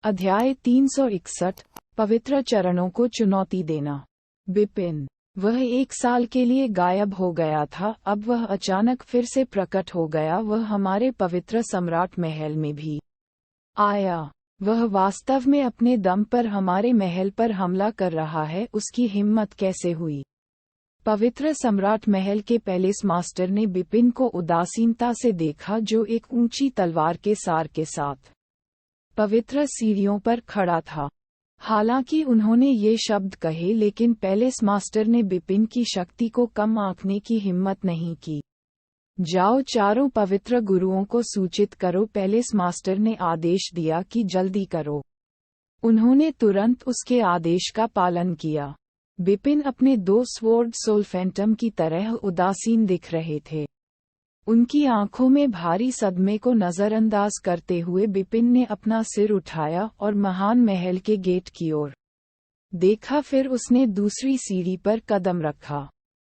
अध्याय 361 पवित्र चरणों को चुनौती देना। बिपिन, वह 1 साल के लिए गायब हो गया था, अब वह अचानक फिर से प्रकट हो गया। वह हमारे पवित्र सम्राट महल में भी आया। वह वास्तव में अपने दम पर हमारे महल पर हमला कर रहा है। उसकी हिम्मत कैसे हुई? पवित्र सम्राट महल के पैलेस मास्टर ने बिपिन को उदासीनता से देखा, जो एक ऊंची तलवार के सार के साथ पवित्र सीढ़ियों पर खड़ा था। हालांकि उन्होंने ये शब्द कहे, लेकिन पैलेस मास्टर ने बिपिन की शक्ति को कम आंकने की हिम्मत नहीं की। जाओ, चारों पवित्र गुरुओं को सूचित करो, पैलेस मास्टर ने आदेश दिया कि जल्दी करो। उन्होंने तुरंत उसके आदेश का पालन किया। बिपिन अपने 2 स्वॉर्ड सोल फैंटम की तरह उदासीन दिख रहे थे। उनकी आंखों में भारी सदमे को नजरअंदाज करते हुए बिपिन ने अपना सिर उठाया और महान महल के गेट की ओर देखा। फिर उसने दूसरी सीढ़ी पर कदम रखा।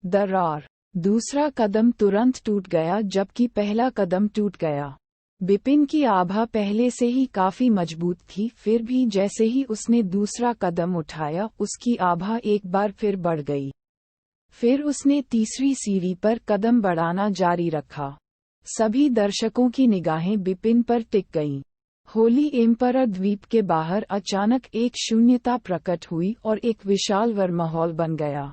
दरार, दूसरा कदम तुरंत टूट गया, जबकि पहला कदम टूट गया। बिपिन की आभा पहले से ही काफी मजबूत थी, फिर भी जैसे ही उसने दूसरा कदम उठाया, उसकी आभा एक बार फिर बढ़ गई। फिर उसने तीसरी सीढ़ी पर कदम बढ़ाना जारी रखा। सभी दर्शकों की निगाहें बिपिन पर टिक गईं। होली एम्परर द्वीप के बाहर अचानक एक शून्यता प्रकट हुई और एक विशाल वर्महॉल बन गया।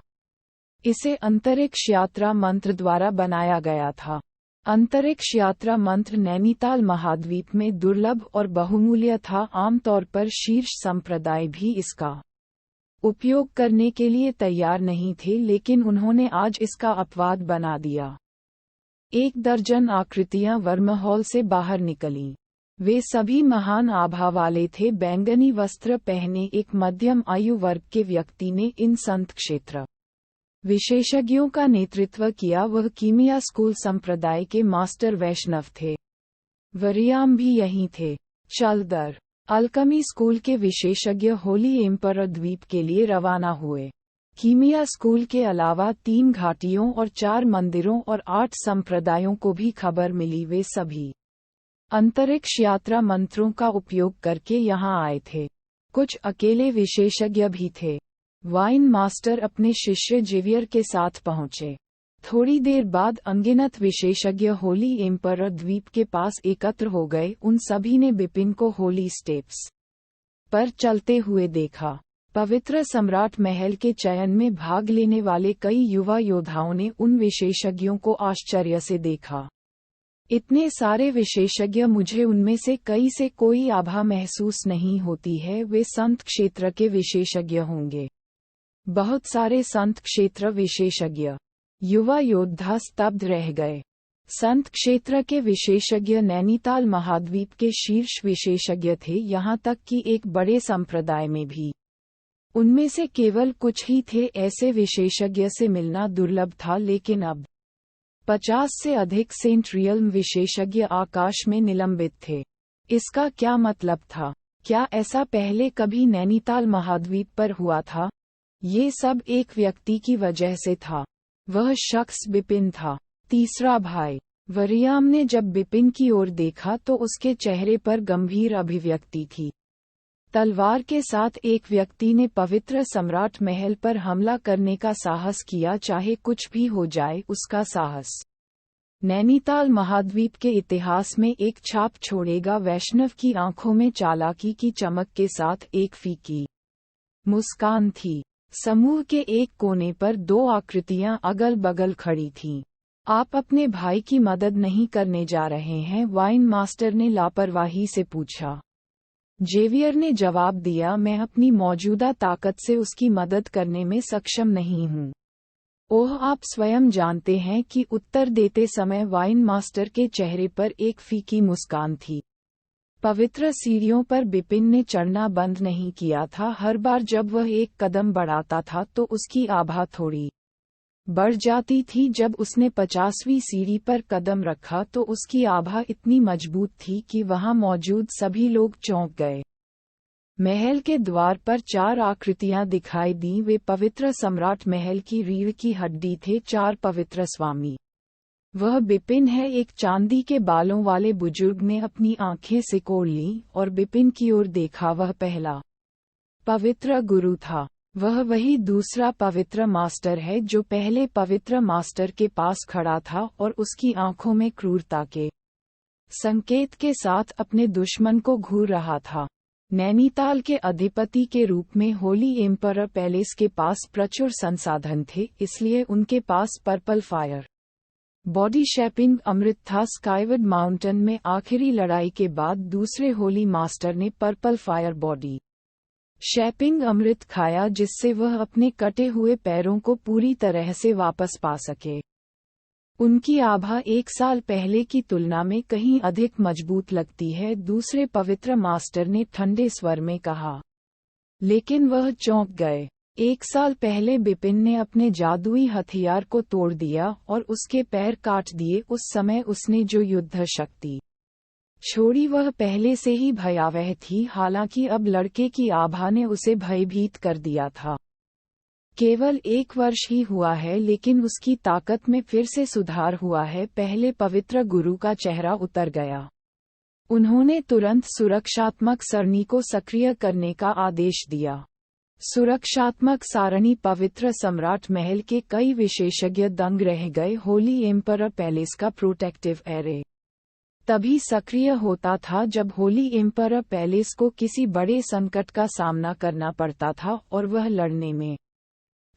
इसे अंतरिक्ष यात्रा मंत्र द्वारा बनाया गया था। अंतरिक्ष यात्रा मंत्र नैनीताल महाद्वीप में दुर्लभ और बहुमूल्य था। आमतौर पर शीर्ष संप्रदाय भी इसका उपयोग करने के लिए तैयार नहीं थे, लेकिन उन्होंने आज इसका अपवाद बना दिया। 1 दर्जन आकृतियां वर्महॉल से बाहर निकलीं। वे सभी महान आभा वाले थे। बैंगनी वस्त्र पहने एक मध्यम आयु वर्ग के व्यक्ति ने इन संत क्षेत्र विशेषज्ञों का नेतृत्व किया। वह कीमिया स्कूल संप्रदाय के मास्टर वैष्णव थे। वरियाम भी यहीं थे। चलदर अल्कमी स्कूल के विशेषज्ञ होली एम्परर द्वीप के लिए रवाना हुए। कीमिया स्कूल के अलावा 3 घाटियों और 4 मंदिरों और 8 संप्रदायों को भी खबर मिली। वे सभी अंतरिक्ष यात्रा मंत्रों का उपयोग करके यहाँ आए थे। कुछ अकेले विशेषज्ञ भी थे। वाइन मास्टर अपने शिष्य जेवियर के साथ पहुँचे। थोड़ी देर बाद अनगिनत विशेषज्ञ होली एम्परर द्वीप के पास एकत्र हो गए। उन सभी ने बिपिन को होली स्टेप्स पर चलते हुए देखा। पवित्र सम्राट महल के चयन में भाग लेने वाले कई युवा योद्धाओं ने उन विशेषज्ञों को आश्चर्य से देखा। इतने सारे विशेषज्ञ, मुझे उनमें से कई से कोई आभा महसूस नहीं होती है। वे संत क्षेत्र के विशेषज्ञ होंगे। बहुत सारे संत क्षेत्र विशेषज्ञ। युवा योद्धा स्तब्ध रह गए। संत क्षेत्र के विशेषज्ञ नैनीताल महाद्वीप के शीर्ष विशेषज्ञ थे, यहाँ तक कि एक बड़े संप्रदाय में भी उनमें से केवल कुछ ही थे। ऐसे विशेषज्ञ से मिलना दुर्लभ था, लेकिन अब 50 से अधिक सेंट रियल्म विशेषज्ञ आकाश में निलंबित थे। इसका क्या मतलब था? क्या ऐसा पहले कभी नैनीताल महाद्वीप पर हुआ था? ये सब एक व्यक्ति की वजह से था। वह शख्स बिपिन था। तीसरा भाई वरियाम ने जब बिपिन की ओर देखा तो उसके चेहरे पर गंभीर अभिव्यक्ति थी। तलवार के साथ एक व्यक्ति ने पवित्र सम्राट महल पर हमला करने का साहस किया। चाहे कुछ भी हो जाए, उसका साहस नैनीताल महाद्वीप के इतिहास में एक छाप छोड़ेगा। वैष्णव की आंखों में चालाकी की चमक के साथ एक फीकी मुस्कान थी। समूह के एक कोने पर 2 आकृतियां अगल बगल खड़ी थीं। आप अपने भाई की मदद नहीं करने जा रहे हैं? वाइन मास्टर ने लापरवाही से पूछा। जेवियर ने जवाब दिया, मैं अपनी मौजूदा ताकत से उसकी मदद करने में सक्षम नहीं हूँ। ओह, आप स्वयं जानते हैं कि उत्तर देते समय वाइन मास्टर के चेहरे पर एक फीकी मुस्कान थी। पवित्र सीढ़ियों पर बिपिन ने चढ़ना बंद नहीं किया था। हर बार जब वह एक कदम बढ़ाता था तो उसकी आभा थोड़ी बढ़ जाती थी। जब उसने 50वीं सीढ़ी पर कदम रखा तो उसकी आभा इतनी मजबूत थी कि वहां मौजूद सभी लोग चौंक गए। महल के द्वार पर 4 आकृतियां दिखाई दी। वे पवित्र सम्राट महल की रीढ़ की हड्डी थे। 4 पवित्र स्वामी वह बिपिन है, एक चांदी के बालों वाले बुजुर्ग ने अपनी आंखें सिकोड़ लीं और बिपिन की ओर देखा। वह पहला पवित्र गुरु था। वह वही दूसरा पवित्र मास्टर है जो पहले पवित्र मास्टर के पास खड़ा था और उसकी आंखों में क्रूरता के संकेत के साथ अपने दुश्मन को घूर रहा था। नैनीताल के अधिपति के रूप में होली एम्परर पैलेस के पास प्रचुर संसाधन थे, इसलिए उनके पास पर्पल फायर बॉडी शेपिंग अमृत था। स्काईवुड माउंटेन में आखिरी लड़ाई के बाद दूसरे होली मास्टर ने पर्पल फायर बॉडी शेपिंग अमृत खाया, जिससे वह अपने कटे हुए पैरों को पूरी तरह से वापस पा सके। उनकी आभा 1 साल पहले की तुलना में कहीं अधिक मजबूत लगती है, दूसरे पवित्र मास्टर ने ठंडे स्वर में कहा। लेकिन वह चौंक गए। 1 साल पहले बिपिन ने अपने जादुई हथियार को तोड़ दिया और उसके पैर काट दिए। उस समय उसने जो युद्ध शक्ति छोड़ी वह पहले से ही भयावह थी, हालांकि अब लड़के की आभा ने उसे भयभीत कर दिया था। केवल 1 वर्ष ही हुआ है, लेकिन उसकी ताकत में फिर से सुधार हुआ है। पहले पवित्र गुरु का चेहरा उतर गया। उन्होंने तुरंत सुरक्षात्मक सरणी को सक्रिय करने का आदेश दिया। सुरक्षात्मक सारणी पवित्र सम्राट महल के कई विशेषज्ञ दंग रह गए। होली एम्परर पैलेस का प्रोटेक्टिव एरे तभी सक्रिय होता था जब होली एम्परर पैलेस को किसी बड़े संकट का सामना करना पड़ता था और वह लड़ने में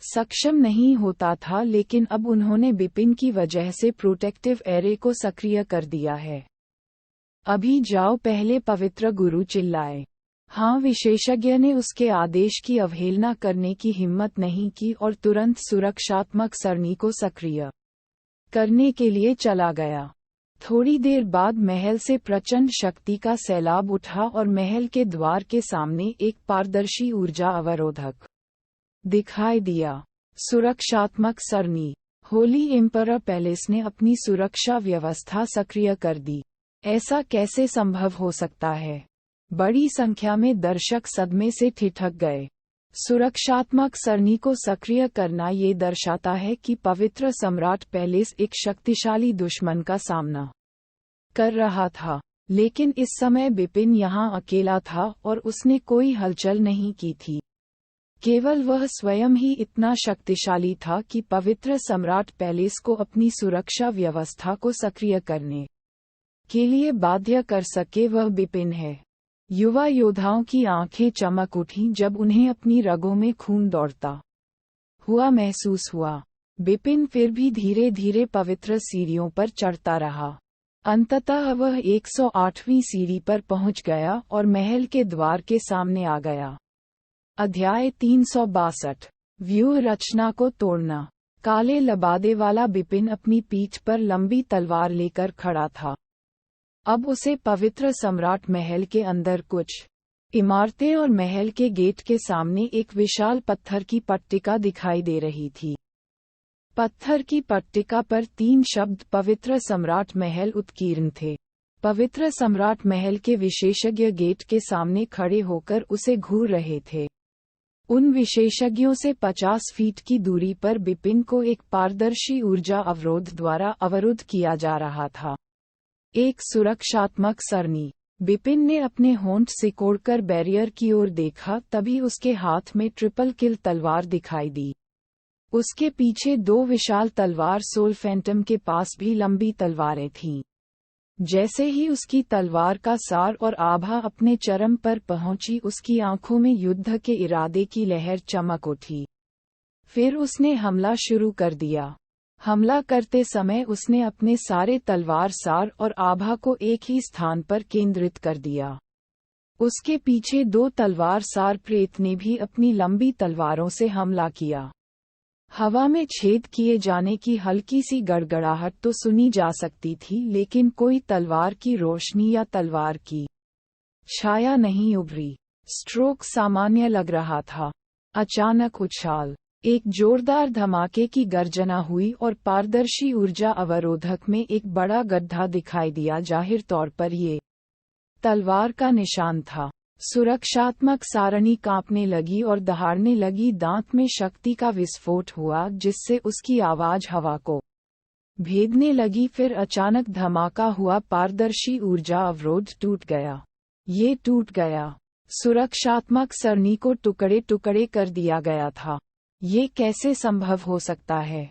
सक्षम नहीं होता था, लेकिन अब उन्होंने बिपिन की वजह से प्रोटेक्टिव एरे को सक्रिय कर दिया है। अभी जाओ, पहले पवित्र गुरु चिल्लाए। हाँ, विशेषज्ञ ने उसके आदेश की अवहेलना करने की हिम्मत नहीं की और तुरंत सुरक्षात्मक सरणी को सक्रिय करने के लिए चला गया। थोड़ी देर बाद महल से प्रचंड शक्ति का सैलाब उठा और महल के द्वार के सामने एक पारदर्शी ऊर्जा अवरोधक दिखाई दिया। सुरक्षात्मक सरणी। होली एम्परर पैलेस ने अपनी सुरक्षा व्यवस्था सक्रिय कर दी। ऐसा कैसे संभव हो सकता है? बड़ी संख्या में दर्शक सदमे से ठिठक गए। सुरक्षात्मक सरणी को सक्रिय करना ये दर्शाता है कि पवित्र सम्राट पैलेस एक शक्तिशाली दुश्मन का सामना कर रहा था। लेकिन इस समय बिपिन यहाँ अकेला था और उसने कोई हलचल नहीं की थी। केवल वह स्वयं ही इतना शक्तिशाली था कि पवित्र सम्राट पैलेस को अपनी सुरक्षा व्यवस्था को सक्रिय करने के लिए बाध्य कर सके। वह बिपिन है। युवा योद्धाओं की आंखें चमक उठीं जब उन्हें अपनी रगों में खून दौड़ता हुआ महसूस हुआ। बिपिन फिर भी धीरे धीरे पवित्र सीढ़ियों पर चढ़ता रहा। अंततः वह 108वीं सीढ़ी पर पहुंच गया और महल के द्वार के सामने आ गया। अध्याय 362। व्यूह रचना को तोड़ना। काले लबादे वाला बिपिन अपनी पीठ पर लंबी तलवार लेकर खड़ा था। अब उसे पवित्र सम्राट महल के अंदर कुछ इमारतें और महल के गेट के सामने एक विशाल पत्थर की पट्टिका दिखाई दे रही थी। पत्थर की पट्टिका पर 3 शब्द पवित्र सम्राट महल उत्कीर्ण थे। पवित्र सम्राट महल के विशेषज्ञ गेट के सामने खड़े होकर उसे घूर रहे थे। उन विशेषज्ञों से 50 फीट की दूरी पर बिपिन को एक पारदर्शी ऊर्जा अवरोध द्वारा अवरुद्ध किया जा रहा था। एक सुरक्षात्मक सरणी। बिपिन ने अपने होंठ सिकोड़कर बैरियर की ओर देखा, तभी उसके हाथ में ट्रिपल किल तलवार दिखाई दी। उसके पीछे 2 विशाल तलवार सोल फैंटम के पास भी लंबी तलवारें थीं। जैसे ही उसकी तलवार का सार और आभा अपने चरम पर पहुंची, उसकी आंखों में युद्ध के इरादे की लहर चमक उठी। फिर उसने हमला शुरू कर दिया। हमला करते समय उसने अपने सारे तलवार सार और आभा को एक ही स्थान पर केंद्रित कर दिया। उसके पीछे 2 तलवार सार प्रेत ने भी अपनी लंबी तलवारों से हमला किया। हवा में छेद किए जाने की हल्की सी गड़गड़ाहट तो सुनी जा सकती थी, लेकिन कोई तलवार की रोशनी या तलवार की छाया नहीं उभरी। स्ट्रोक सामान्य लग रहा था। अचानक उछाल, एक जोरदार धमाके की गर्जना हुई और पारदर्शी ऊर्जा अवरोधक में एक बड़ा गड्ढा दिखाई दिया। जाहिर तौर पर ये तलवार का निशान था। सुरक्षात्मक सारणी कांपने लगी और दहाड़ने लगी। दांत में शक्ति का विस्फोट हुआ, जिससे उसकी आवाज हवा को भेदने लगी। फिर अचानक धमाका हुआ, पारदर्शी ऊर्जा अवरोध टूट गया। ये टूट गया। सुरक्षात्मक सरणी को टुकड़े टुकड़े कर दिया गया था। ये कैसे संभव हो सकता है?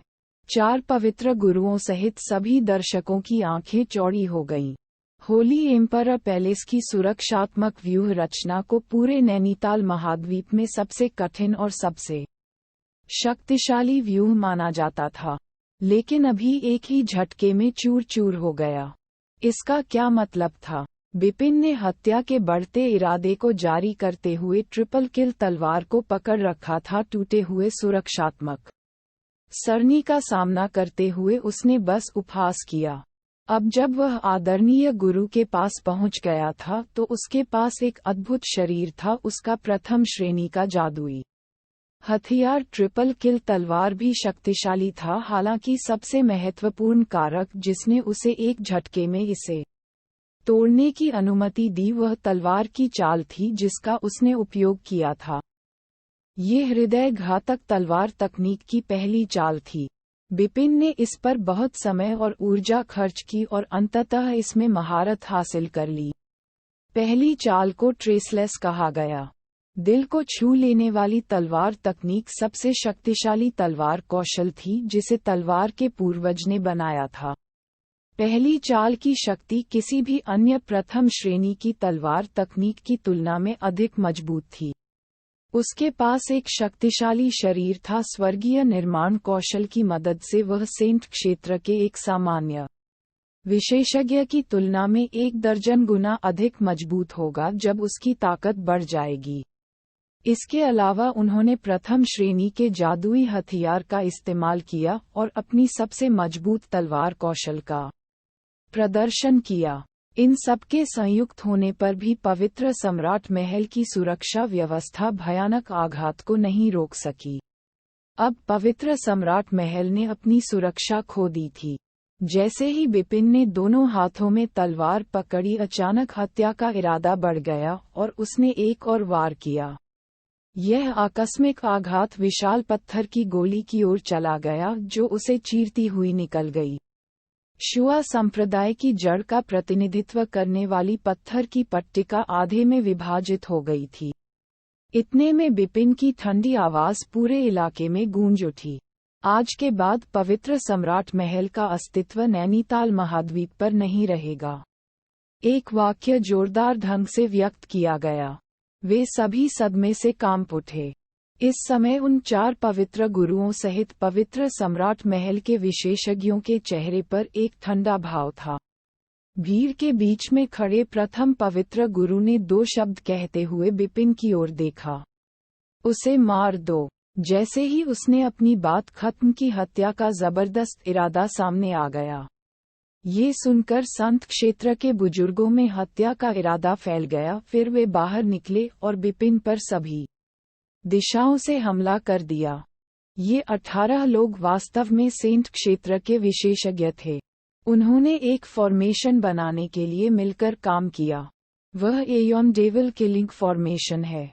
4 पवित्र गुरुओं सहित सभी दर्शकों की आंखें चौड़ी हो गईं। होली एम्परर पैलेस की सुरक्षात्मक व्यूह रचना को पूरे नैनीताल महाद्वीप में सबसे कठिन और सबसे शक्तिशाली व्यूह माना जाता था, लेकिन अभी एक ही झटके में चूर चूर हो गया। इसका क्या मतलब था? बिपिन ने हत्या के बढ़ते इरादे को जारी करते हुए ट्रिपल किल तलवार को पकड़ रखा था। टूटे हुए सुरक्षात्मक सरणी का सामना करते हुए उसने बस उपहास किया। अब जब वह आदरणीय गुरु के पास पहुंच गया था तो उसके पास एक अद्भुत शरीर था, उसका प्रथम श्रेणी का जादुई हथियार ट्रिपल किल तलवार भी शक्तिशाली था। हालांकि सबसे महत्वपूर्ण कारक जिसने उसे एक झटके में इसे तोड़ने की अनुमति दी वह तलवार की चाल थी जिसका उसने उपयोग किया था। ये हृदय घातक तलवार तकनीक की पहली चाल थी। बिपिन ने इस पर बहुत समय और ऊर्जा खर्च की और अंततः इसमें महारत हासिल कर ली। पहली चाल को ट्रेसलेस कहा गया। दिल को छू लेने वाली तलवार तकनीक सबसे शक्तिशाली तलवार कौशल थी जिसे तलवार के पूर्वज ने बनाया था। पहली चाल की शक्ति किसी भी अन्य प्रथम श्रेणी की तलवार तकनीक की तुलना में अधिक मजबूत थी। उसके पास एक शक्तिशाली शरीर था। स्वर्गीय निर्माण कौशल की मदद से वह सेंट क्षेत्र के एक सामान्य विशेषज्ञ की तुलना में 1 दर्जन गुना अधिक मजबूत होगा जब उसकी ताकत बढ़ जाएगी। इसके अलावा उन्होंने प्रथम श्रेणी के जादुई हथियार का इस्तेमाल किया और अपनी सबसे मजबूत तलवार कौशल का प्रदर्शन किया। इन सबके संयुक्त होने पर भी पवित्र सम्राट महल की सुरक्षा व्यवस्था भयानक आघात को नहीं रोक सकी। अब पवित्र सम्राट महल ने अपनी सुरक्षा खो दी थी। जैसे ही बिपिन ने दोनों हाथों में तलवार पकड़ी, अचानक हत्या का इरादा बढ़ गया और उसने एक और वार किया। यह आकस्मिक आघात विशाल पत्थर की गोली की ओर चला गया जो उसे चीरती हुई निकल गई। शुआ संप्रदाय की जड़ का प्रतिनिधित्व करने वाली पत्थर की पट्टिका आधे में विभाजित हो गई थी। इतने में बिपिन की ठंडी आवाज पूरे इलाके में गूंज उठी। आज के बाद पवित्र सम्राट महल का अस्तित्व नैनीताल महाद्वीप पर नहीं रहेगा। एक वाक्य जोरदार ढंग से व्यक्त किया गया। वे सभी सदमे से कांप उठे। इस समय उन 4 पवित्र गुरुओं सहित पवित्र सम्राट महल के विशेषज्ञों के चेहरे पर एक ठंडा भाव था। भीड़ के बीच में खड़े प्रथम पवित्र गुरु ने 2 शब्द कहते हुए बिपिन की ओर देखा। उसे मार दो। जैसे ही उसने अपनी बात खत्म की, हत्या का जबरदस्त इरादा सामने आ गया। ये सुनकर संत क्षेत्र के बुजुर्गों में हत्या का इरादा फैल गया। फिर वे बाहर निकले और बिपिन पर सभी दिशाओं से हमला कर दिया। ये 18 लोग वास्तव में सेंट क्षेत्र के विशेषज्ञ थे। उन्होंने एक फॉर्मेशन बनाने के लिए मिलकर काम किया। वह एयोन डेविल किलिंग फॉर्मेशन है।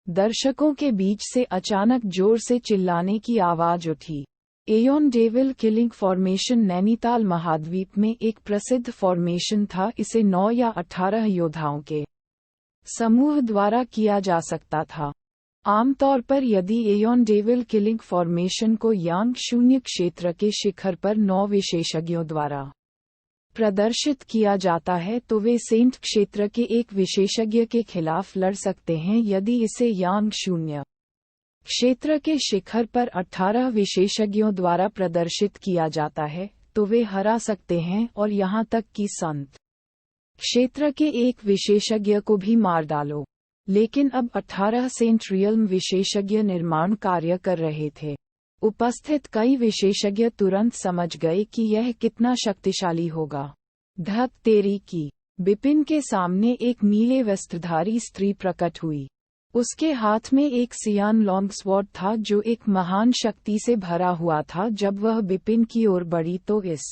दर्शकों के बीच से अचानक जोर से चिल्लाने की आवाज उठी। एयोन डेविल किलिंग फॉर्मेशन नैनीताल महाद्वीप में एक प्रसिद्ध फॉर्मेशन था। इसे 9 या 18 योद्धाओं के समूह द्वारा किया जा सकता था। आमतौर पर यदि एयोन डेविल किलिंग फॉर्मेशन को यांग शून्य क्षेत्र के शिखर पर 9 विशेषज्ञों द्वारा प्रदर्शित किया जाता है तो वे सेंट क्षेत्र के एक विशेषज्ञ के खिलाफ लड़ सकते हैं। यदि इसे यांग शून्य क्षेत्र के शिखर पर 18 विशेषज्ञों द्वारा प्रदर्शित किया जाता है तो वे हरा सकते हैं और यहां तक कि संत क्षेत्र के एक विशेषज्ञ को भी मार डालो। लेकिन अब 18 सेंट रियल्म विशेषज्ञ निर्माण कार्य कर रहे थे। उपस्थित कई विशेषज्ञ तुरंत समझ गए कि यह कितना शक्तिशाली होगा। धक तेरी की! बिपिन के सामने एक नीले वस्त्रधारी स्त्री प्रकट हुई। उसके हाथ में एक सियान लॉन्गस्वॉर्ड था जो एक महान शक्ति से भरा हुआ था। जब वह बिपिन की ओर बढ़ी तो इस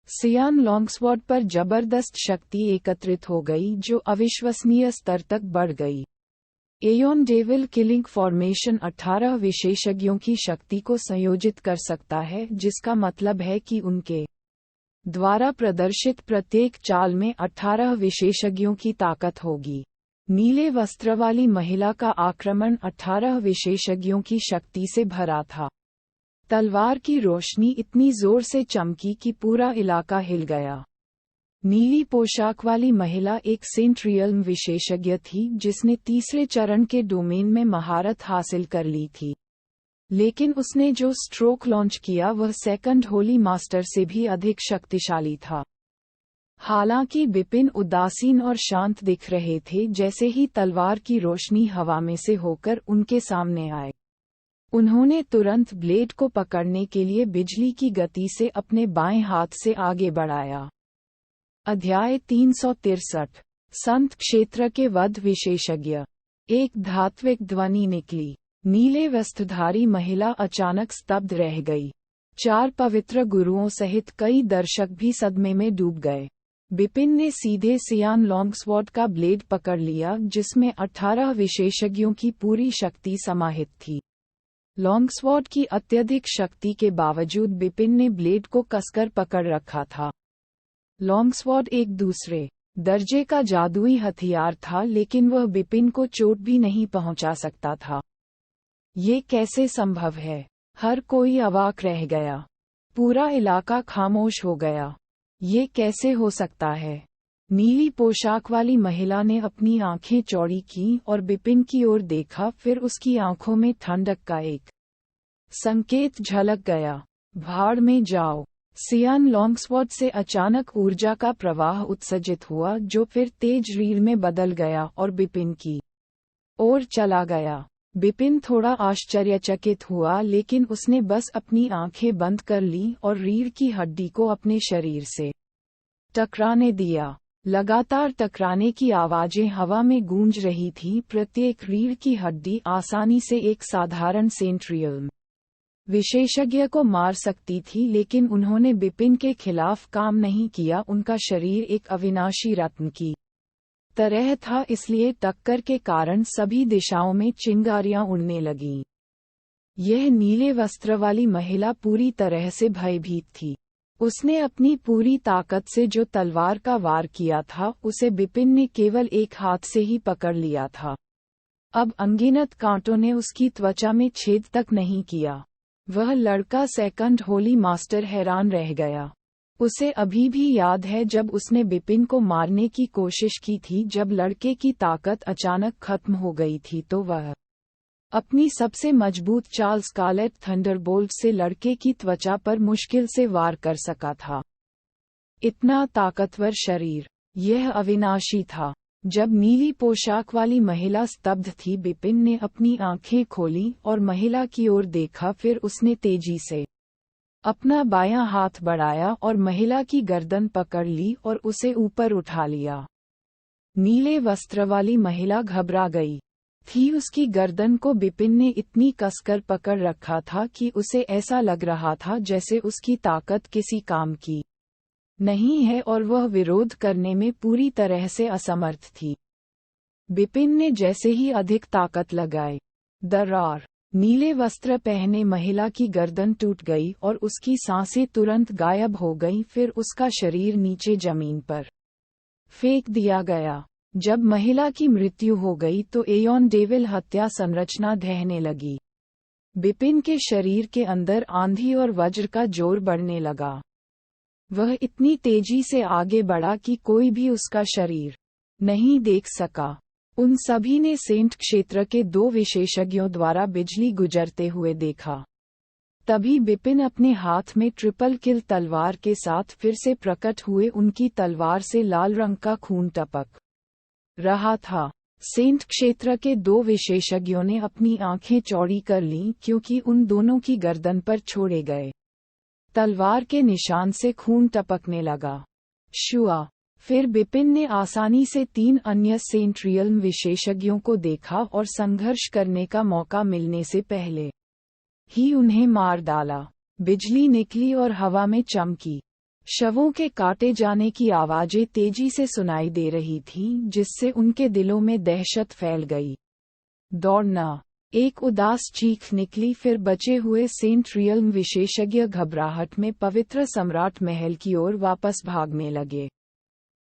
सियान लॉन्गस्वॉर्ड पर जबरदस्त शक्ति एकत्रित हो गई जो अविश्वसनीय स्तर तक बढ़ गई। एयोन डेविल किलिंग फॉर्मेशन 18 विशेषज्ञों की शक्ति को संयोजित कर सकता है, जिसका मतलब है कि उनके द्वारा प्रदर्शित प्रत्येक चाल में 18 विशेषज्ञों की ताकत होगी। नीले वस्त्र वाली महिला का आक्रमण 18 विशेषज्ञों की शक्ति से भरा था। तलवार की रोशनी इतनी जोर से चमकी कि पूरा इलाका हिल गया। नीली पोशाक वाली महिला एक सेंट रियल्म विशेषज्ञ थी जिसने तीसरे चरण के डोमेन में महारत हासिल कर ली थी, लेकिन उसने जो स्ट्रोक लॉन्च किया वह सेकंड होली मास्टर से भी अधिक शक्तिशाली था। हालांकि बिपिन उदासीन और शांत दिख रहे थे जैसे ही तलवार की रोशनी हवा में से होकर उनके सामने आए। उन्होंने तुरंत ब्लेड को पकड़ने के लिए बिजली की गति से अपने बाएं हाथ से आगे बढ़ाया। अध्याय 363 संत क्षेत्र के वध विशेषज्ञ। एक धात्विक ध्वनि निकली। नीले वस्त्रधारी महिला अचानक स्तब्ध रह गई। 4 पवित्र गुरुओं सहित कई दर्शक भी सदमे में डूब गए। बिपिन ने सीधे सियान लॉन्गस्वॉर्ड का ब्लेड पकड़ लिया जिसमें 18 विशेषज्ञों की पूरी शक्ति समाहित थी। लॉन्गस्वॉर्ड की अत्यधिक शक्ति के बावजूद बिपिन ने ब्लेड को कसकर पकड़ रखा था। लॉन्गस्वॉर्ड एक दूसरे दर्जे का जादुई हथियार था, लेकिन वह बिपिन को चोट भी नहीं पहुंचा सकता था। ये कैसे संभव है? हर कोई अवाक रह गया। पूरा इलाका खामोश हो गया। ये कैसे हो सकता है? नीली पोशाक वाली महिला ने अपनी आंखें चौड़ी की और बिपिन की ओर देखा, फिर उसकी आंखों में ठंडक का एक संकेत झलक गया। भाड़ में जाओ। सियान लॉन्गस्वॉर्ड से अचानक ऊर्जा का प्रवाह उत्सर्जित हुआ जो फिर तेज रीढ़ में बदल गया और बिपिन की ओर चला गया। बिपिन थोड़ा आश्चर्यचकित हुआ, लेकिन उसने बस अपनी आंखें बंद कर ली और रीढ़ की हड्डी को अपने शरीर से टकराने दिया। लगातार टकराने की आवाजें हवा में गूंज रही थी। प्रत्येक रीढ़ की हड्डी आसानी से एक साधारण सेंट रियल्म विशेषज्ञ को मार सकती थी, लेकिन उन्होंने बिपिन के खिलाफ काम नहीं किया। उनका शरीर एक अविनाशी रत्न की तरह था, इसलिए टक्कर के कारण सभी दिशाओं में चिंगारियां उड़ने लगीं। यह नीले वस्त्र वाली महिला पूरी तरह से भयभीत थी। उसने अपनी पूरी ताकत से जो तलवार का वार किया था उसे बिपिन ने केवल एक हाथ से ही पकड़ लिया था। अब अनगिनत कांटों ने उसकी त्वचा में छेद तक नहीं किया। वह लड़का सेकंड होली मास्टर हैरान रह गया। उसे अभी भी याद है जब उसने बिपिन को मारने की कोशिश की थी। जब लड़के की ताकत अचानक खत्म हो गई थी तो वह अपनी सबसे मजबूत चाल स्कारलेट थंडरबोल्ट से लड़के की त्वचा पर मुश्किल से वार कर सका था। इतना ताकतवर शरीर, यह अविनाशी था। जब नीली पोशाक वाली महिला स्तब्ध थी, बिपिन ने अपनी आंखें खोली और महिला की ओर देखा। फिर उसने तेजी से अपना बायां हाथ बढ़ाया और महिला की गर्दन पकड़ ली और उसे ऊपर उठा लिया। नीले वस्त्र वाली महिला घबरा गई थी। उसकी गर्दन को बिपिन ने इतनी कसकर पकड़ रखा था कि उसे ऐसा लग रहा था जैसे उसकी ताकत किसी काम की नहीं है और वह विरोध करने में पूरी तरह से असमर्थ थी। बिपिन ने जैसे ही अधिक ताकत लगाई, दरार नीले वस्त्र पहने महिला की गर्दन टूट गई और उसकी सांसें तुरंत गायब हो गईं। फिर उसका शरीर नीचे जमीन पर फेंक दिया गया। जब महिला की मृत्यु हो गई तो एयॉन डेविल हत्या संरचना ढहने लगी। बिपिन के शरीर के अंदर आंधी और वज्र का जोर बढ़ने लगा। वह इतनी तेजी से आगे बढ़ा कि कोई भी उसका शरीर नहीं देख सका। उन सभी ने सेंट क्षेत्र के 2 विशेषज्ञों द्वारा बिजली गुजरते हुए देखा। तभी बिपिन अपने हाथ में ट्रिपल किल तलवार के साथ फिर से प्रकट हुए। उनकी तलवार से लाल रंग का खून टपक रहा था। सेंट क्षेत्र के 2 विशेषज्ञों ने अपनी आंखें चौड़ी कर लीं क्योंकि उन दोनों की गर्दन पर छोड़े गए तलवार के निशान से खून टपकने लगा। शुआ। फिर बिपिन ने आसानी से 3 अन्य सेंट रियल्म विशेषज्ञों को देखा और संघर्ष करने का मौका मिलने से पहले ही उन्हें मार डाला। बिजली निकली और हवा में चमकी। शवों के काटे जाने की आवाजें तेजी से सुनाई दे रही थीं, जिससे उनके दिलों में दहशत फैल गई। दौड़ना। एक उदास चीख निकली, फिर बचे हुए सेंट रियल्म विशेषज्ञ घबराहट में पवित्र सम्राट महल की ओर वापस भागने लगे।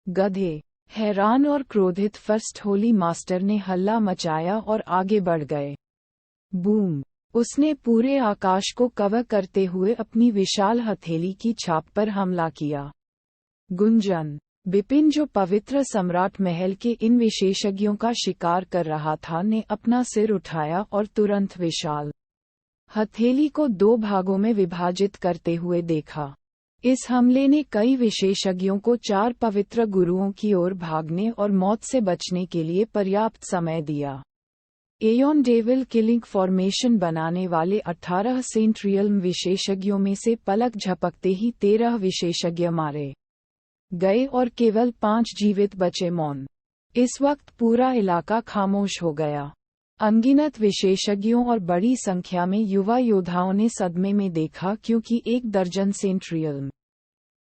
गधे! हैरान और क्रोधित फर्स्ट होली मास्टर ने हल्ला मचाया और आगे बढ़ गए। बूम! उसने पूरे आकाश को कवर करते हुए अपनी विशाल हथेली की छाप पर हमला किया। गुंजन! बिपिन, जो पवित्र सम्राट महल के इन विशेषज्ञों का शिकार कर रहा था, ने अपना सिर उठाया और तुरंत विशाल हथेली को 2 भागों में विभाजित करते हुए देखा। इस हमले ने कई विशेषज्ञों को 4 पवित्र गुरुओं की ओर भागने और मौत से बचने के लिए पर्याप्त समय दिया। एयोन डेविल किलिंग फॉर्मेशन बनाने वाले 18 सेंट रियल्म विशेषज्ञों में से पलक झपकते ही 13 विशेषज्ञ मारे गए और केवल 5 जीवित बचे। मौन। इस वक्त पूरा इलाका खामोश हो गया। अनगिनत विशेषज्ञों और बड़ी संख्या में युवा योद्धाओं ने सदमे में देखा, क्योंकि 1 दर्जन सेंट रियल्म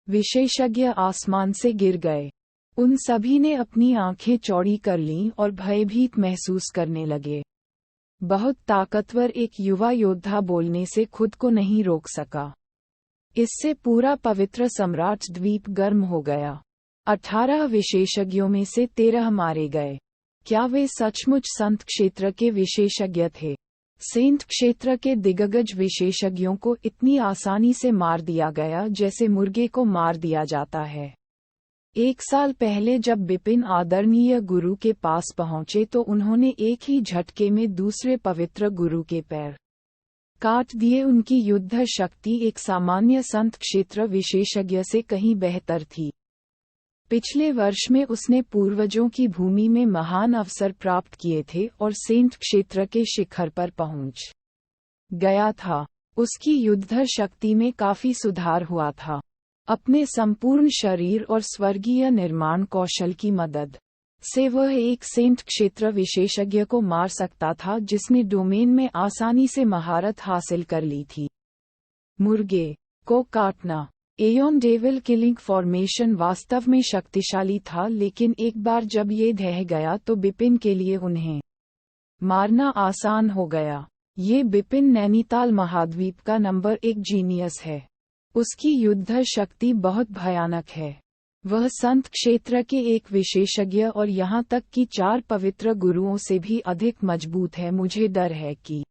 विशेषज्ञ आसमान से गिर गए। उन सभी ने अपनी आंखें चौड़ी कर लीं और भयभीत महसूस करने लगे। बहुत ताकतवर एक युवा योद्धा बोलने से खुद को नहीं रोक सका। इससे पूरा पवित्र सम्राट द्वीप गर्म हो गया। 18 विशेषज्ञों में से 13 मारे गए। क्या वे सचमुच संत क्षेत्र के विशेषज्ञ थे? सेंट क्षेत्र के दिग्गज विशेषज्ञों को इतनी आसानी से मार दिया गया जैसे मुर्गे को मार दिया जाता है। 1 साल पहले जब बिपिन आदरणीय गुरु के पास पहुंचे तो उन्होंने एक ही झटके में दूसरे पवित्र गुरु के पैर काट दिए। उनकी युद्ध शक्ति एक सामान्य संत क्षेत्र विशेषज्ञ से कहीं बेहतर थी। पिछले वर्ष में उसने पूर्वजों की भूमि में महान अवसर प्राप्त किए थे और सेंट क्षेत्र के शिखर पर पहुंच गया था। उसकी युद्ध शक्ति में काफी सुधार हुआ था। अपने संपूर्ण शरीर और स्वर्गीय निर्माण कौशल की मदद से वह एक सेंट क्षेत्र विशेषज्ञ को मार सकता था जिसने डोमेन में आसानी से महारत हासिल कर ली थी। मुर्गे को काटना। एयोन डेविल किलिंग फॉर्मेशन वास्तव में शक्तिशाली था, लेकिन एक बार जब ये ढह गया तो बिपिन के लिए उन्हें मारना आसान हो गया। ये बिपिन नैनीताल महाद्वीप का नंबर 1 जीनियस है। उसकी युद्ध शक्ति बहुत भयानक है। वह संत क्षेत्र के एक विशेषज्ञ और यहाँ तक कि 4 पवित्र गुरुओं से भी अधिक मजबूत है। मुझे डर है कि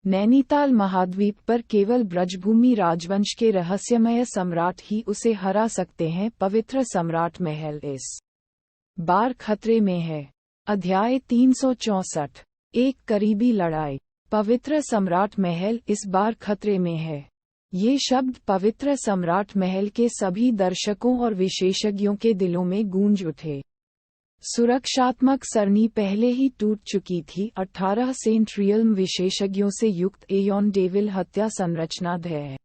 नैनीताल महाद्वीप पर केवल ब्रजभूमि राजवंश के रहस्यमय सम्राट ही उसे हरा सकते हैं। पवित्र सम्राट महल इस बार खतरे में है। अध्याय 364। एक करीबी लड़ाई। पवित्र सम्राट महल इस बार खतरे में है। ये शब्द पवित्र सम्राट महल के सभी दर्शकों और विशेषज्ञों के दिलों में गूंज उठे। सुरक्षात्मक सरणी पहले ही टूट चुकी थी। 18 सेंट रियल्म विशेषज्ञों से युक्त एयोन डेविल हत्या संरचना ढह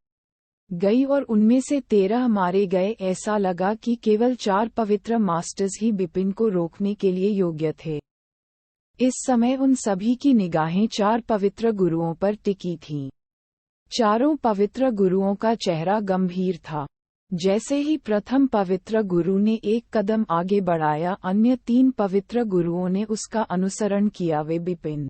गई और उनमें से 13 मारे गए। ऐसा लगा कि केवल 4 पवित्र मास्टर्स ही बिपिन को रोकने के लिए योग्य थे। इस समय उन सभी की निगाहें 4 पवित्र गुरुओं पर टिकी थीं। चारों पवित्र गुरुओं का चेहरा गंभीर था। जैसे ही प्रथम पवित्र गुरु ने एक कदम आगे बढ़ाया, अन्य 3 पवित्र गुरुओं ने उसका अनुसरण किया। वे बिपिन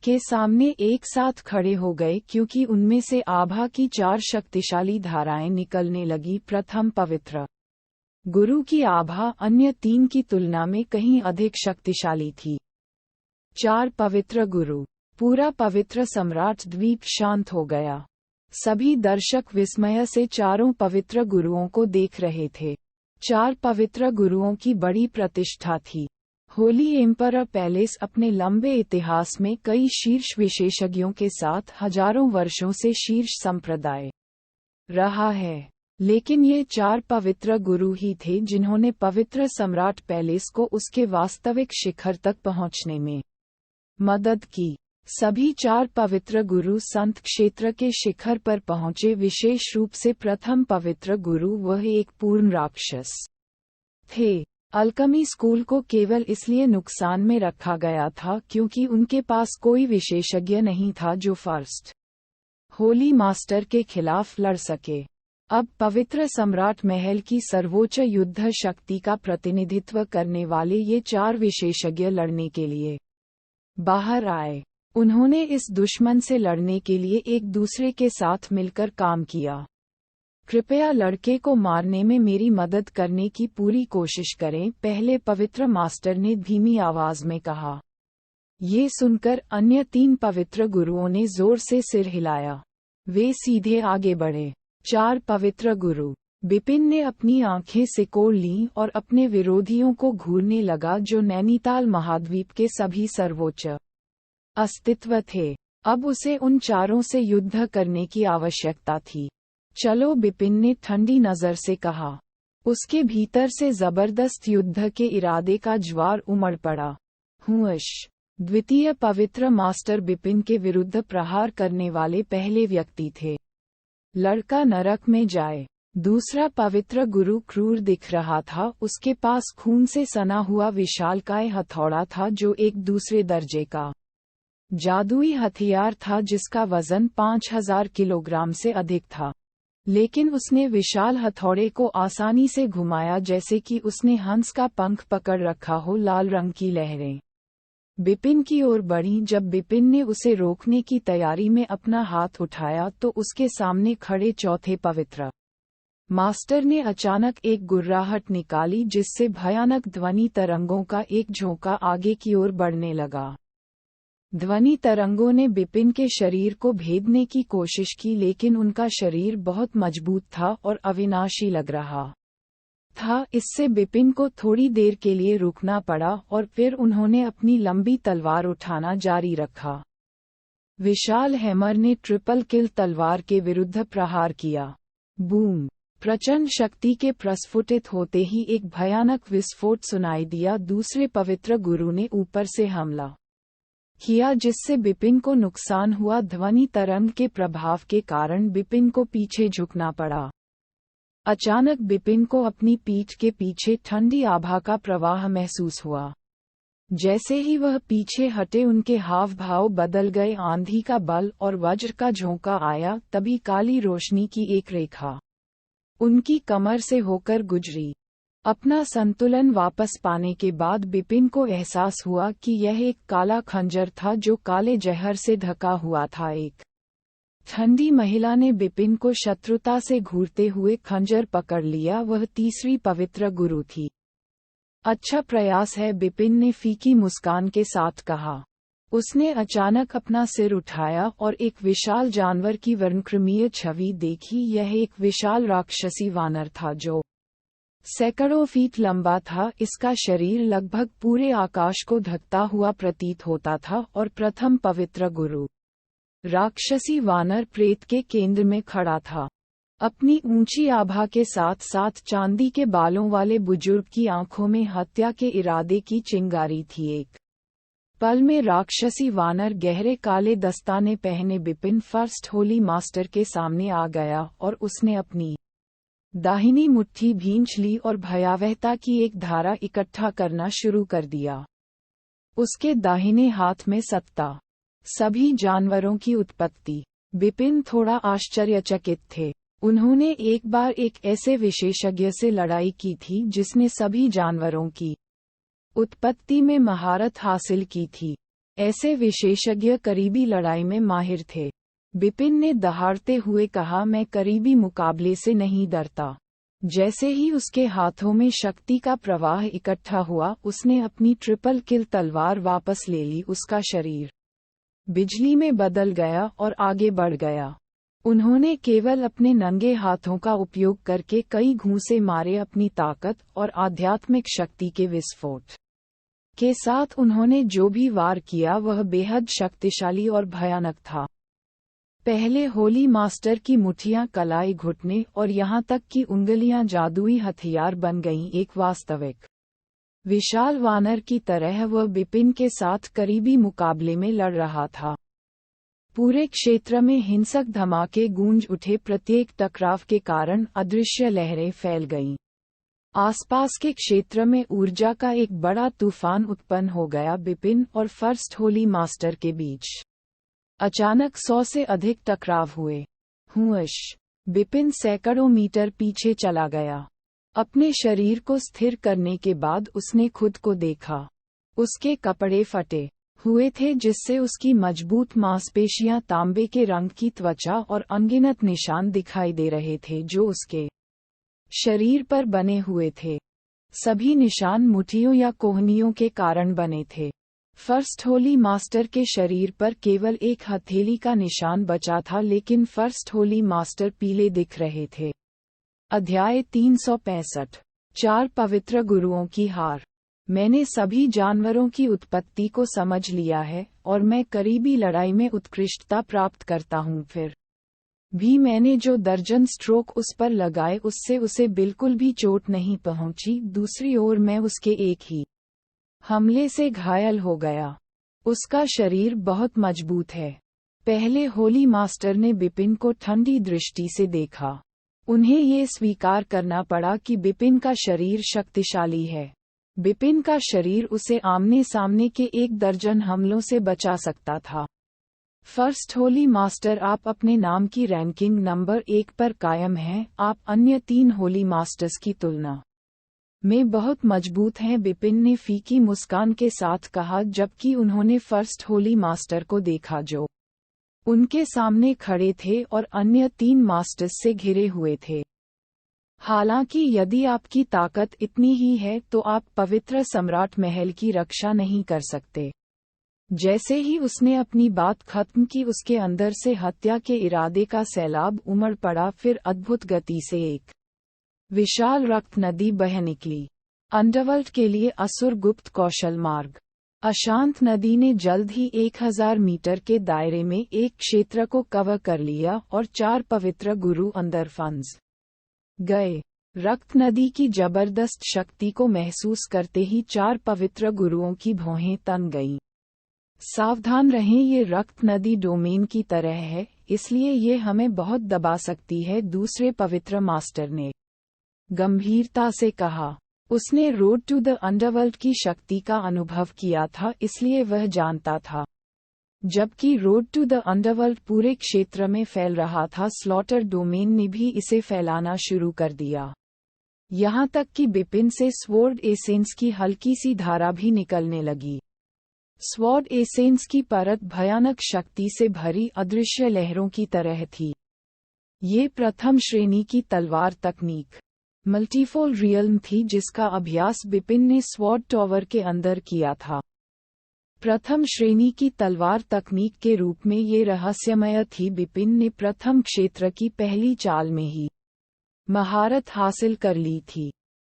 के सामने एक साथ खड़े हो गए, क्योंकि उनमें से आभा की 4 शक्तिशाली धाराएं निकलने लगी। प्रथम पवित्र गुरु की आभा अन्य 3 की तुलना में कहीं अधिक शक्तिशाली थी। 4 पवित्र गुरु। पूरा पवित्र सम्राट द्वीप शांत हो गया। सभी दर्शक विस्मय से चारों पवित्र गुरुओं को देख रहे थे। 4 पवित्र गुरुओं की बड़ी प्रतिष्ठा थी। होली एम्परर पैलेस अपने लंबे इतिहास में कई शीर्ष विशेषज्ञों के साथ हजारों वर्षों से शीर्ष संप्रदाय रहा है, लेकिन ये 4 पवित्र गुरु ही थे जिन्होंने पवित्र सम्राट पैलेस को उसके वास्तविक शिखर तक पहुंचने में मदद की। सभी 4 पवित्र गुरु संत क्षेत्र के शिखर पर पहुंचे। विशेष रूप से प्रथम पवित्र गुरु, वह एक पूर्ण राक्षस थे। अल्कमी स्कूल को केवल इसलिए नुकसान में रखा गया था क्योंकि उनके पास कोई विशेषज्ञ नहीं था जो फर्स्ट होली मास्टर के खिलाफ लड़ सके। अब पवित्र सम्राट महल की सर्वोच्च युद्ध शक्ति का प्रतिनिधित्व करने वाले ये 4 विशेषज्ञ लड़ने के लिए बाहर आए। उन्होंने इस दुश्मन से लड़ने के लिए एक दूसरे के साथ मिलकर काम किया। कृपया लड़के को मारने में मेरी मदद करने की पूरी कोशिश करें, पहले पवित्र मास्टर ने धीमी आवाज में कहा। ये सुनकर अन्य 3 पवित्र गुरुओं ने जोर से सिर हिलाया। वे सीधे आगे बढ़े। 4 पवित्र गुरु। बिपिन ने अपनी आंखें सिकोड़ लीं और अपने विरोधियों को घूरने लगा जो नैनीताल महाद्वीप के सभी सर्वोच्च अस्तित्व थे। अब उसे उन चारों से युद्ध करने की आवश्यकता थी। चलो, बिपिन ने ठंडी नजर से कहा। उसके भीतर से जबरदस्त युद्ध के इरादे का ज्वार उमड़ पड़ा। हुश। द्वितीय पवित्र मास्टर बिपिन के विरुद्ध प्रहार करने वाले पहले व्यक्ति थे। लड़का नरक में जाए। दूसरा पवित्र गुरु क्रूर दिख रहा था। उसके पास खून से सना हुआ विशालकाय हथौड़ा था जो एक दूसरे दर्जे का जादुई हथियार था जिसका वजन 5000 किलोग्राम से अधिक था। लेकिन उसने विशाल हथौड़े को आसानी से घुमाया जैसे कि उसने हंस का पंख पकड़ रखा हो। लाल रंग की लहरें बिपिन की ओर बढ़ीं। जब बिपिन ने उसे रोकने की तैयारी में अपना हाथ उठाया तो उसके सामने खड़े चौथे पवित्र मास्टर ने अचानक एक गुर्राहट निकाली जिससे भयानक ध्वनि तरंगों का एक झोंका आगे की ओर बढ़ने लगा। ध्वनि तरंगों ने बिपिन के शरीर को भेदने की कोशिश की, लेकिन उनका शरीर बहुत मजबूत था और अविनाशी लग रहा था। इससे बिपिन को थोड़ी देर के लिए रुकना पड़ा और फिर उन्होंने अपनी लंबी तलवार उठाना जारी रखा। विशाल हैमर ने ट्रिपल किल तलवार के विरुद्ध प्रहार किया। बूम! प्रचंड शक्ति के प्रस्फुटित होते ही एक भयानक विस्फोट सुनाई दिया। दूसरे पवित्र गुरु ने ऊपर से हमला किया जिससे बिपिन को नुकसान हुआ। ध्वनि तरंग के प्रभाव के कारण बिपिन को पीछे झुकना पड़ा। अचानक बिपिन को अपनी पीठ के पीछे ठंडी आभा का प्रवाह महसूस हुआ। जैसे ही वह पीछे हटे उनके हाव भाव बदल गए। आंधी का बल और वज्र का झोंका आया। तभी काली रोशनी की एक रेखा उनकी कमर से होकर गुजरी। अपना संतुलन वापस पाने के बाद बिपिन को एहसास हुआ कि यह एक काला खंजर था जो काले जहर से ढका हुआ था। एक ठंडी महिला ने बिपिन को शत्रुता से घूरते हुए खंजर पकड़ लिया। वह तीसरी पवित्र गुरु थी। अच्छा प्रयास है, बिपिन ने फीकी मुस्कान के साथ कहा। उसने अचानक अपना सिर उठाया और एक विशाल जानवर की वर्णक्रमीय छवि देखी। यह एक विशाल राक्षसी वानर था जो सैकड़ों फीट लंबा था। इसका शरीर लगभग पूरे आकाश को ढकता हुआ प्रतीत होता था और प्रथम पवित्र गुरु राक्षसी वानर प्रेत के केंद्र में खड़ा था। अपनी ऊंची आभा के साथ साथ चांदी के बालों वाले बुजुर्ग की आंखों में हत्या के इरादे की चिंगारी थी। एक पल में राक्षसी वानर गहरे काले दस्ताने पहने बिपिन फर्स्ट होली मास्टर के सामने आ गया और उसने अपनी दाहिनी मुट्ठी भींच ली और भयावहता की एक धारा इकट्ठा करना शुरू कर दिया। उसके दाहिने हाथ में सत्ता सभी जानवरों की उत्पत्ति। बिपिन थोड़ा आश्चर्यचकित थे। उन्होंने एक बार एक ऐसे विशेषज्ञ से लड़ाई की थी जिसने सभी जानवरों की उत्पत्ति में महारत हासिल की थी। ऐसे विशेषज्ञ करीबी लड़ाई में माहिर थे। बिपिन ने दहाड़ते हुए कहा, मैं करीबी मुकाबले से नहीं डरता। जैसे ही उसके हाथों में शक्ति का प्रवाह इकट्ठा हुआ उसने अपनी ट्रिपल किल तलवार वापस ले ली। उसका शरीर बिजली में बदल गया और आगे बढ़ गया। उन्होंने केवल अपने नंगे हाथों का उपयोग करके कई घूंसे मारे। अपनी ताकत और आध्यात्मिक शक्ति के विस्फोट के साथ उन्होंने जो भी वार किया वह बेहद शक्तिशाली और भयानक था। पहले होली मास्टर की मुठियां कलाई, घुटने और यहाँ तक कि उंगलियां जादुई हथियार बन गईं। एक वास्तविक विशाल वानर की तरह वह बिपिन के साथ करीबी मुकाबले में लड़ रहा था। पूरे क्षेत्र में हिंसक धमाके गूंज उठे। प्रत्येक टकराव के कारण अदृश्य लहरें फैल गईं। आसपास के क्षेत्र में ऊर्जा का एक बड़ा तूफान उत्पन्न हो गया। बिपिन और फर्स्ट होली मास्टर के बीच अचानक 100 से अधिक टकराव हुए। हुश! बिपिन सैकड़ों मीटर पीछे चला गया। अपने शरीर को स्थिर करने के बाद उसने खुद को देखा। उसके कपड़े फटे हुए थे, जिससे उसकी मजबूत मांसपेशियां, तांबे के रंग की त्वचा और अनगिनत निशान दिखाई दे रहे थे जो उसके शरीर पर बने हुए थे। सभी निशान मुठियों या कोहनियों के कारण बने थे। फर्स्ट होली मास्टर के शरीर पर केवल एक हथेली का निशान बचा था, लेकिन फर्स्ट होली मास्टर पीले दिख रहे थे। अध्याय 365। 4 पवित्र गुरुओं की हार। मैंने सभी जानवरों की उत्पत्ति को समझ लिया है और मैं करीबी लड़ाई में उत्कृष्टता प्राप्त करता हूँ। फिर भी मैंने जो दर्जन स्ट्रोक उस पर लगाए उससे उसे बिल्कुल भी चोट नहीं पहुंची। दूसरी ओर मैं उसके एक ही हमले से घायल हो गया। उसका शरीर बहुत मजबूत है। पहले होली मास्टर ने बिपिन को ठंडी दृष्टि से देखा। उन्हें ये स्वीकार करना पड़ा कि बिपिन का शरीर शक्तिशाली है। बिपिन का शरीर उसे आमने सामने के 1 दर्जन हमलों से बचा सकता था। फर्स्ट होली मास्टर, आप अपने नाम की रैंकिंग नंबर 1 पर कायम हैं। आप अन्य 3 होली मास्टर्स की तुलना में बहुत मजबूत हैं, बिपिन ने फीकी मुस्कान के साथ कहा, जबकि उन्होंने फर्स्ट होली मास्टर को देखा जो उनके सामने खड़े थे और अन्य 3 मास्टर्स से घिरे हुए थे। हालांकि यदि आपकी ताकत इतनी ही है तो आप पवित्र सम्राट महल की रक्षा नहीं कर सकते। जैसे ही उसने अपनी बात खत्म की, उसके अंदर से हत्या के इरादे का सैलाब उमड़ पड़ा। फिर अद्भुत गति से एक विशाल रक्त नदी बह निकली। अंडरवर्ल्ड के लिए असुर गुप्त कौशल मार्ग। अशांत नदी ने जल्द ही 1000 मीटर के दायरे में एक क्षेत्र को कवर कर लिया और 4 पवित्र गुरु अंदर फंस गए। रक्त नदी की जबरदस्त शक्ति को महसूस करते ही 4 पवित्र गुरुओं की भौहें तन गईं। सावधान रहें, ये रक्त नदी डोमेन की तरह है, इसलिए ये हमें बहुत दबा सकती है, दूसरे पवित्र मास्टर ने गंभीरता से कहा। उसने रोड टू द अंडरवर्ल्ड की शक्ति का अनुभव किया था, इसलिए वह जानता था। जबकि रोड टू द अंडरवर्ल्ड पूरे क्षेत्र में फैल रहा था, स्लॉटर डोमेन ने भी इसे फैलाना शुरू कर दिया। यहाँ तक कि बिपिन से स्वॉर्ड एसेंस की हल्की सी धारा भी निकलने लगी। स्वॉर्ड एसेंस की परत भयानक शक्ति से भरी अदृश्य लहरों की तरह थी। ये प्रथम श्रेणी की तलवार तकनीक मल्टीफोल रियल्म थी, जिसका अभ्यास बिपिन ने स्वॉर्ड टॉवर के अंदर किया था। प्रथम श्रेणी की तलवार तकनीक के रूप में ये रहस्यमय थी। बिपिन ने प्रथम क्षेत्र की पहली चाल में ही महारत हासिल कर ली थी।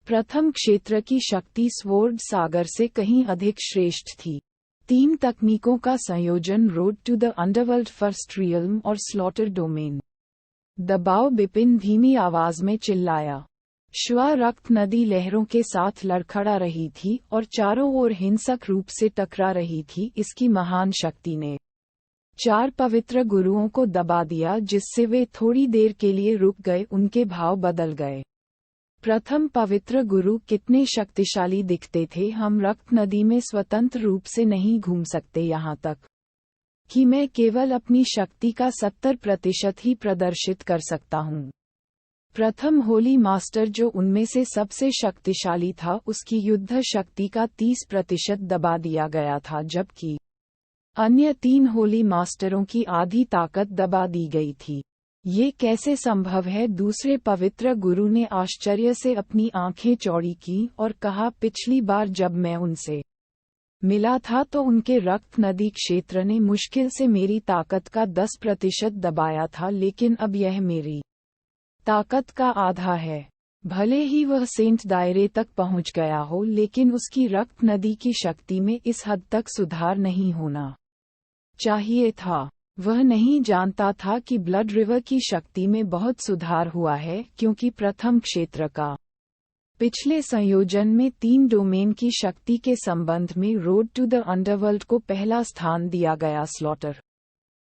प्रथम क्षेत्र की शक्ति स्वॉर्ड सागर से कहीं अधिक श्रेष्ठ थी। 3 तकनीकों का संयोजन, road to the underworld, first realm और स्लॉटर डोमेन। दबाओ, बिपिन धीमी आवाज में चिल्लाया। श्वा रक्त नदी लहरों के साथ लड़खड़ा रही थी और चारों ओर हिंसक रूप से टकरा रही थी। इसकी महान शक्ति ने 4 पवित्र गुरुओं को दबा दिया, जिससे वे थोड़ी देर के लिए रुक गए। उनके भाव बदल गए। प्रथम पवित्र गुरु कितने शक्तिशाली दिखते थे। हम रक्त नदी में स्वतंत्र रूप से नहीं घूम सकते, यहाँ तक कि मैं केवल अपनी शक्ति का 70% ही प्रदर्शित कर सकता हूँ। प्रथम होली मास्टर, जो उनमें से सबसे शक्तिशाली था, उसकी युद्ध शक्ति का 30% दबा दिया गया था, जबकि अन्य 3 होली मास्टरों की आधी ताकत दबा दी गई थी। ये कैसे संभव है? दूसरे पवित्र गुरु ने आश्चर्य से अपनी आंखें चौड़ी की और कहा, पिछली बार जब मैं उनसे मिला था तो उनके रक्त नदी क्षेत्र ने मुश्किल से मेरी ताकत का 10% दबाया था, लेकिन अब यह मेरी ताकत का आधा है। भले ही वह सेंट दायरे तक पहुंच गया हो, लेकिन उसकी रक्त नदी की शक्ति में इस हद तक सुधार नहीं होना चाहिए था। वह नहीं जानता था कि ब्लड रिवर की शक्ति में बहुत सुधार हुआ है, क्योंकि प्रथम क्षेत्र का पिछले संयोजन में 3 डोमेन की शक्ति के संबंध में रोड टू द अंडरवर्ल्ड को पहला स्थान दिया गया, स्लॉटर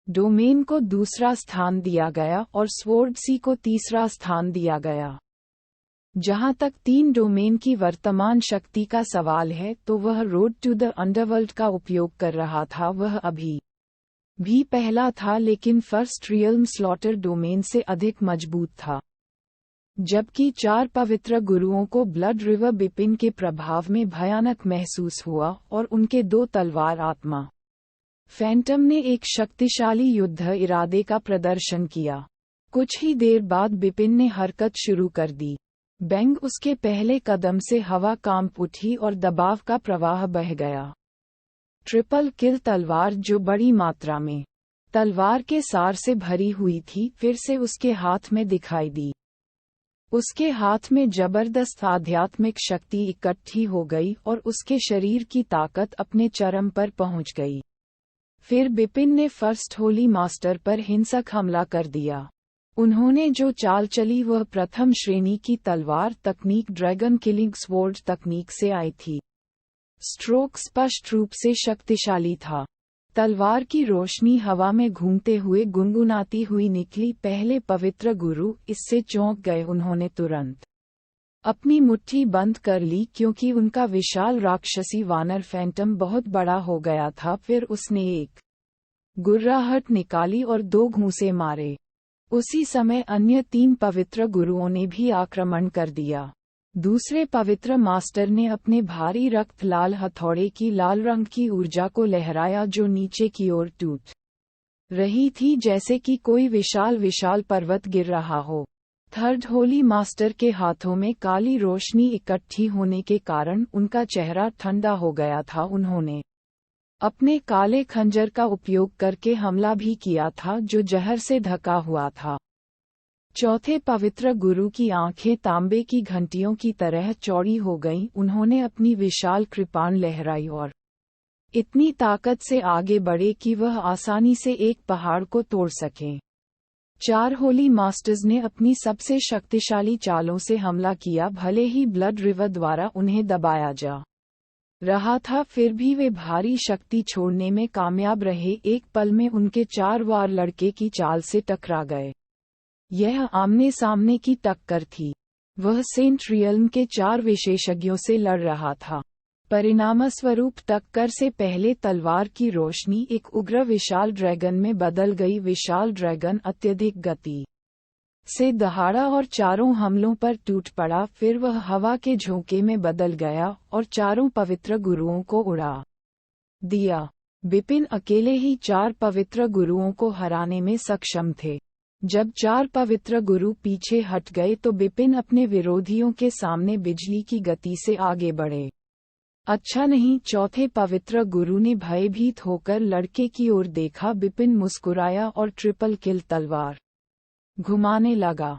डोमेन को दूसरा स्थान दिया गया और स्वॉर्ड सी को तीसरा स्थान दिया गया। जहां तक 3 डोमेन की वर्तमान शक्ति का सवाल है, तो वह रोड टू द अंडरवर्ल्ड का उपयोग कर रहा था। वह अभी भी पहला था, लेकिन फर्स्ट रियल्म स्लॉटर डोमेन से अधिक मजबूत था। जबकि 4 पवित्र गुरुओं को ब्लड रिवर बिपिन के प्रभाव में भयानक महसूस हुआ और उनके 2 तलवार आत्मा फैंटम ने एक शक्तिशाली युद्ध इरादे का प्रदर्शन किया। कुछ ही देर बाद बिपिन ने हरकत शुरू कर दी। बैंग उसके पहले कदम से हवा कांप उठी और दबाव का प्रवाह बह गया। ट्रिपल किल तलवार, जो बड़ी मात्रा में तलवार के सार से भरी हुई थी, फिर से उसके हाथ में दिखाई दी। उसके हाथ में जबरदस्त आध्यात्मिक शक्ति इकट्ठी हो गई और उसके शरीर की ताकत अपने चरम पर पहुंच गई। फिर बिपिन ने फर्स्ट होली मास्टर पर हिंसक हमला कर दिया। उन्होंने जो चाल चली वह प्रथम श्रेणी की तलवार तकनीक ड्रैगन किलिंग स्वॉर्ड तकनीक से आई थी। स्ट्रोक स्पष्ट रूप से शक्तिशाली था। तलवार की रोशनी हवा में घूमते हुए गुनगुनाती हुई निकली। पहले पवित्र गुरु इससे चौंक गए। उन्होंने तुरंत अपनी मुट्ठी बंद कर ली, क्योंकि उनका विशाल राक्षसी वानर फैंटम बहुत बड़ा हो गया था। फिर उसने एक गुर्राहट निकाली और 2 घूंसे मारे। उसी समय अन्य 3 पवित्र गुरुओं ने भी आक्रमण कर दिया। दूसरे पवित्र मास्टर ने अपने भारी रक्त लाल हथौड़े की लाल रंग की ऊर्जा को लहराया, जो नीचे की ओर टूट रही थी, जैसे कि कोई विशाल पर्वत गिर रहा हो। थर्ड होली मास्टर के हाथों में काली रोशनी इकट्ठी होने के कारण उनका चेहरा ठंडा हो गया था। उन्होंने अपने काले खंजर का उपयोग करके हमला भी किया था, जो जहर से ढका हुआ था। चौथे पवित्र गुरु की आंखें तांबे की घंटियों की तरह चौड़ी हो गईं। उन्होंने अपनी विशाल कृपाण लहराई और इतनी ताकत से आगे बढ़े कि वह आसानी से एक पहाड़ को तोड़ सकें। 4 होली मास्टर्स ने अपनी सबसे शक्तिशाली चालों से हमला किया। भले ही ब्लड रिवर द्वारा उन्हें दबाया जा रहा था, फिर भी वे भारी शक्ति छोड़ने में कामयाब रहे। एक पल में उनके 4 वार लड़के की चाल से टकरा गए। यह आमने सामने की टक्कर थी। वह सेंट रियल्म के 4 विशेषज्ञों से लड़ रहा था। परिणामस्वरूप टक्कर से पहले तलवार की रोशनी एक उग्र विशाल ड्रैगन में बदल गई। विशाल ड्रैगन अत्यधिक गति से दहाड़ा और चारों हमलों पर टूट पड़ा। फिर वह हवा के झोंके में बदल गया और चारों पवित्र गुरुओं को उड़ा दिया। बिपिन अकेले ही 4 पवित्र गुरुओं को हराने में सक्षम थे। जब 4 पवित्र गुरु पीछे हट गए तो बिपिन अपने विरोधियों के सामने बिजली की गति से आगे बढ़े। अच्छा नहीं, चौथे पवित्र गुरु ने भयभीत होकर लड़के की ओर देखा। बिपिन मुस्कुराया और ट्रिपल किल तलवार घुमाने लगा।